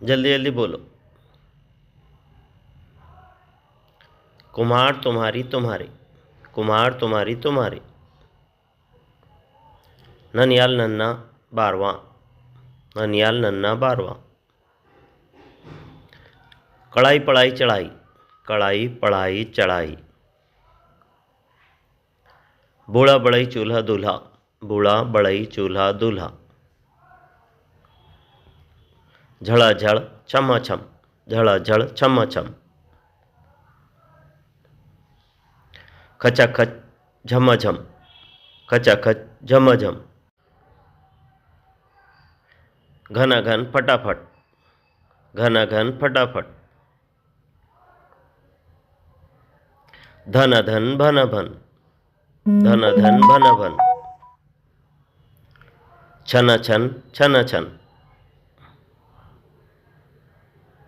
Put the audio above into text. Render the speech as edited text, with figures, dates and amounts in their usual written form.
जल्दी जल्दी बोलो। कुम्हार तुम्हारी तुम्हारे, कुम्हार तुम्हारी तुम्हारे। ननियाल नन्ना बारवां, ननियाल नन्ना बारवां। कढ़ाई पढ़ाई चढ़ाई, कढ़ाई पढ़ाई चढ़ाई। बूढ़ा बढ़ई चूल्हा दूल्हा, बूढ़ा बढ़ई चूल्हा दूल्हा। झड़ाझड़ छमाछम, झड़ाझड़ छमाछम। खचाखच झमाझम, खचाखच झमाझम। घनाघन फटाफट, घनाघन फटाफट। धनाधन भनाभन, धनाधन भनाभन। छनाछन छनाछन।